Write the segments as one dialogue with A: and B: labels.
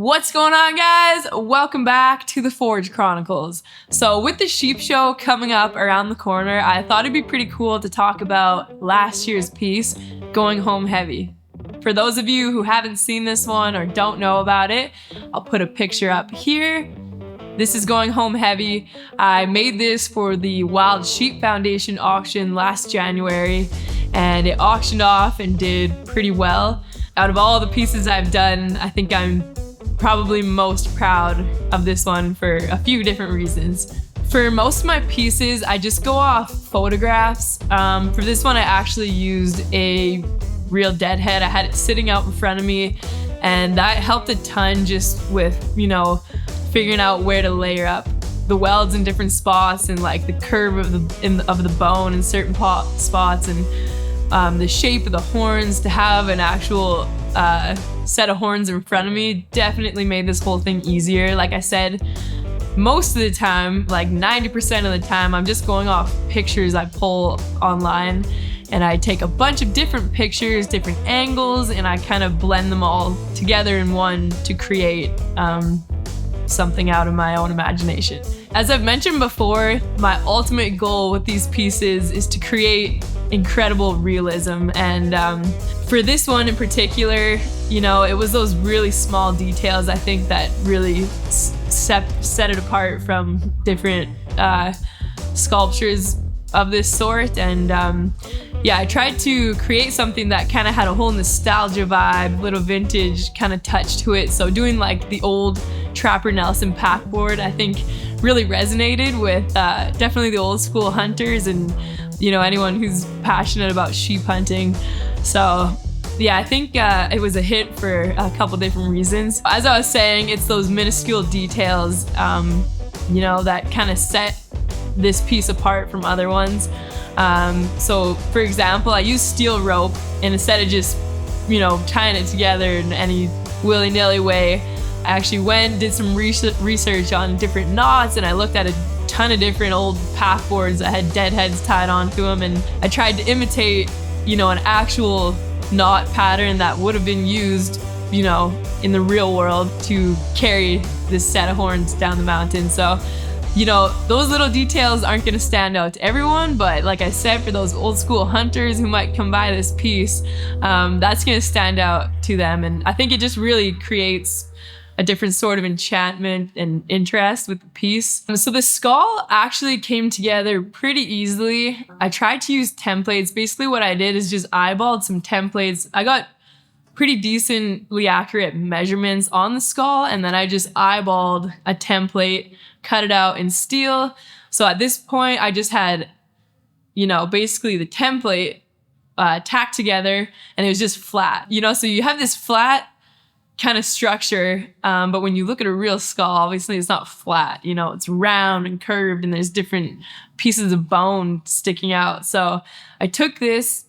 A: What's going on, guys? Welcome back to the Forge Chronicles. So with the sheep show coming up around the corner, I thought it'd be pretty cool to talk about last year's piece, Going Home Heavy. For those of you who haven't seen this one or don't know about it, I'll put a picture up here. This is Going Home Heavy. I made this for the Wild Sheep Foundation auction last January, and it auctioned off and did pretty well. Out of all the pieces I've done, I think I'm probably most proud of this one for a few different reasons. For most of my pieces, I just go off photographs. For this one, I actually used a real deadhead. I had it sitting out in front of me, and that helped a ton just with, figuring out where to layer up the welds in different spots and like the curve of the bone in certain spots and the shape of the horns. To have an actual set of horns in front of me definitely made this whole thing easier. Like I said, most of the time, like 90% of the time, I'm just going off pictures I pull online, and I take a bunch of different pictures, different angles, and I kind of blend them all together in one to create something out of my own imagination. As I've mentioned before, my ultimate goal with these pieces is to create incredible realism, and for this one in particular, it was those really small details, I think, that really set it apart from different sculptures of this sort. And I tried to create something that kind of had a whole nostalgia vibe, little vintage kind of touch to it. So doing like the old Trapper Nelson packboard, I think really resonated with definitely the old school hunters and anyone who's passionate about sheep hunting. So yeah, I think it was a hit for a couple different reasons. As I was saying, it's those minuscule details that kind of set this piece apart from other ones. So for example, I used steel rope, and instead of just tying it together in any willy-nilly way, I actually went, did some research on different knots, and I looked at a ton of different old packboards that had deadheads tied onto them, and I tried to imitate an actual knot pattern that would have been used in the real world to carry this set of horns down the mountain. So those little details aren't going to stand out to everyone, but like I said, for those old school hunters who might come by this piece, that's going to stand out to them. And I think it just really creates a different sort of enchantment and interest with the piece. So the skull actually came together pretty easily. I tried to use templates. Basically what I did is just eyeballed some templates. I got pretty decently accurate measurements on the skull, and then I just eyeballed a template, cut it out in steel. So at this point, I just had, basically the template tacked together, and it was just flat. So you have this flat kind of structure, but when you look at a real skull, obviously it's not flat. It's round and curved, and there's different pieces of bone sticking out. So I took this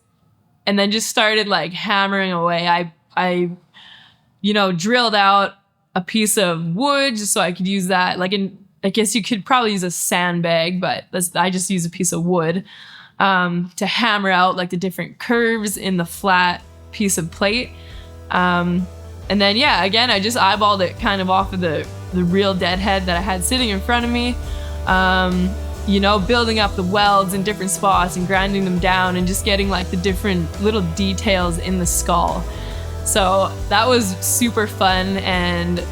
A: and then just started like hammering away. I drilled out a piece of wood just so I could use that. I guess you could probably use a sandbag, but I just use a piece of wood to hammer out like the different curves in the flat piece of plate. And then, again, I just eyeballed it kind of off of the real deadhead that I had sitting in front of me, building up the welds in different spots and grinding them down and just getting like the different little details in the skull. So that was super fun, and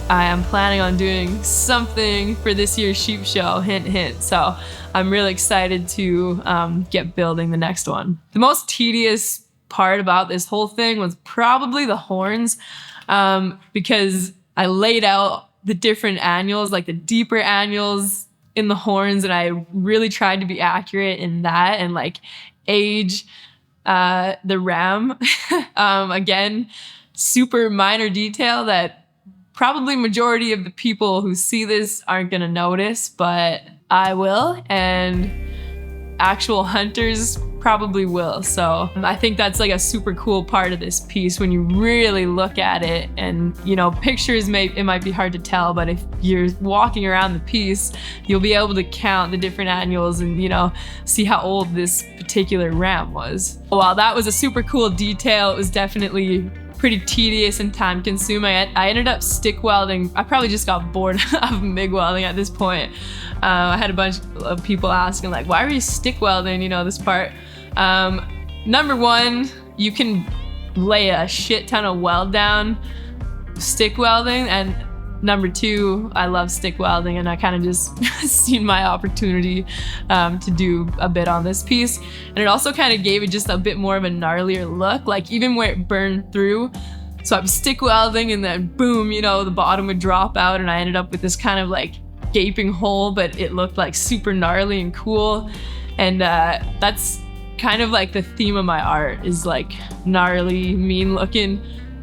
A: I am planning on doing something for this year's sheep show, hint, hint. So I'm really excited to get building the next one. The most tedious part about this whole thing was probably the horns, because I laid out the different annuals, like the deeper annuals in the horns, and I really tried to be accurate in that and like age the ram. Again, super minor detail that probably majority of the people who see this aren't gonna notice, but I will, and actual hunters probably will. So I think that's like a super cool part of this piece when you really look at it. And pictures it might be hard to tell, but if you're walking around the piece, you'll be able to count the different annuals and see how old this particular ram was. While that was a super cool detail, it was definitely pretty tedious and time consuming. I ended up stick welding. I probably just got bored of MIG welding at this point. I had a bunch of people asking like, why were you stick welding, you know, this part? Number one, you can lay a shit ton of weld down stick welding, and number two, I love stick welding, and I kind of just seen my opportunity to do a bit on this piece. And it also kind of gave it just a bit more of a gnarlier look, like even where it burned through. So I'm stick welding and then boom, you know, the bottom would drop out and I ended up with this kind of like gaping hole, but it looked like super gnarly and cool. And that's kind of like the theme of my art, is like gnarly, mean looking.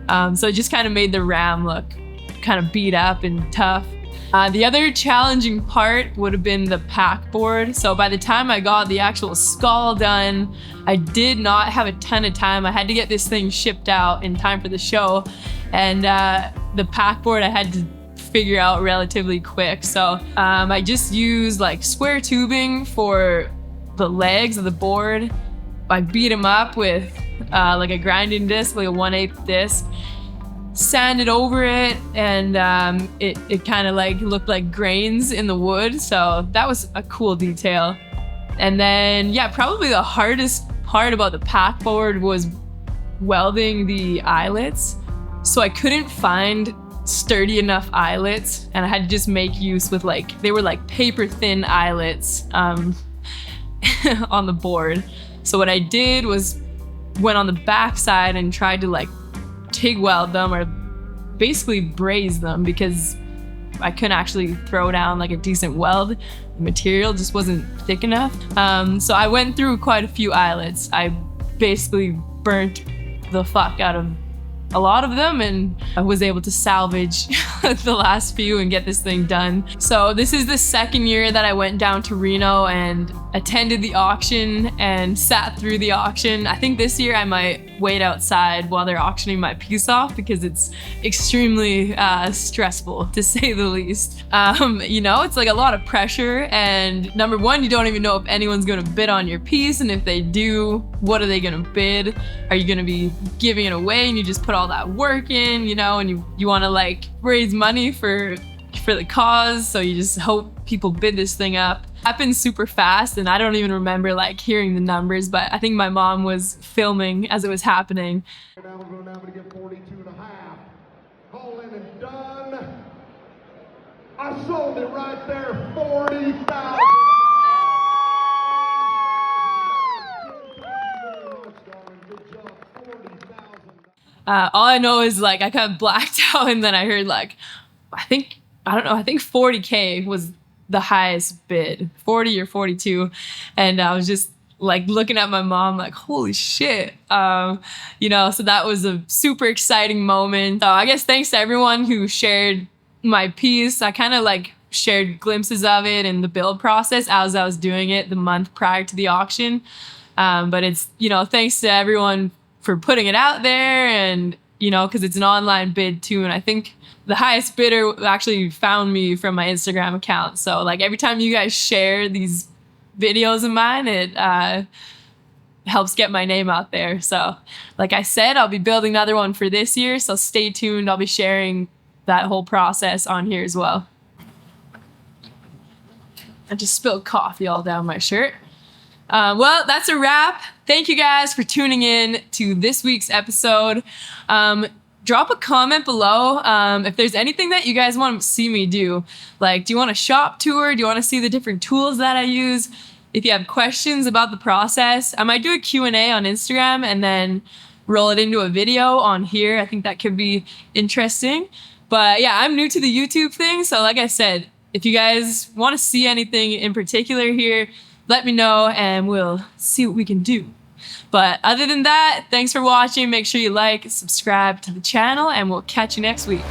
A: So it just kind of made the ram look kind of beat up and tough. The other challenging part would have been the packboard. So by the time I got the actual skull done, I did not have a ton of time. I had to get this thing shipped out in time for the show. And the packboard I had to figure out relatively quick. So I just used like square tubing for the legs of the board. I beat them up with like a grinding disc, like a 1/8 disc. Sanded over it, and it kind of like looked like grains in the wood, so that was a cool detail. And then yeah, probably the hardest part about the packboard was welding the eyelets. So I couldn't find sturdy enough eyelets, and I had to just make use with like, they were like paper thin eyelets on the board. So what I did was went on the back side and tried to like TIG weld them, or basically braze them, because I couldn't actually throw down like a decent weld. The material just wasn't thick enough. So I went through quite a few eyelets. I basically burnt the fuck out of a lot of them, and I was able to salvage the last few and get this thing done. So this is the second year that I went down to Reno and attended the auction and sat through the auction. I think this year I might wait outside while they're auctioning my piece off, because it's extremely stressful, to say the least. You know, it's like a lot of pressure, and number one, you don't even know if anyone's gonna bid on your piece, and if they do, what are they gonna bid? Are you gonna be giving it away and you just put all that work in, you know, and you want to like raise money for the cause, so you just hope people bid this thing up. It happened super fast, and I don't even remember like hearing the numbers, but I think my mom was filming as it was happening.
B: Now we're going down to get 42.5. Call in and done. I sold it right there, 40,000.
A: All I know is like I kind of blacked out, and then I heard like, I think 40K was the highest bid, 40 or 42. And I was just like looking at my mom like, holy shit. You know, so that was a super exciting moment. So I guess thanks to everyone who shared my piece. I kind of like shared glimpses of it in the build process as I was doing it the month prior to the auction. But it's, you know, thanks to everyone for putting it out there, and, you know, because it's an online bid too. And I think the highest bidder actually found me from my Instagram account. So like every time you guys share these videos of mine, it helps get my name out there. So like I said, I'll be building another one for this year, so stay tuned. I'll be sharing that whole process on here as well. I just spilled coffee all down my shirt. Well, that's a wrap. Thank you guys for tuning in to this week's episode. Drop a comment below if there's anything that you guys want to see me do. Like, do you want a shop tour? Do you want to see the different tools that I use? If you have questions about the process, I might do a Q&A on Instagram and then roll it into a video on here. I think that could be interesting. But yeah, I'm new to the YouTube thing. So like I said, if you guys want to see anything in particular here, let me know and we'll see what we can do. But other than that, thanks for watching. Make sure you like, subscribe to the channel, and we'll catch you next week.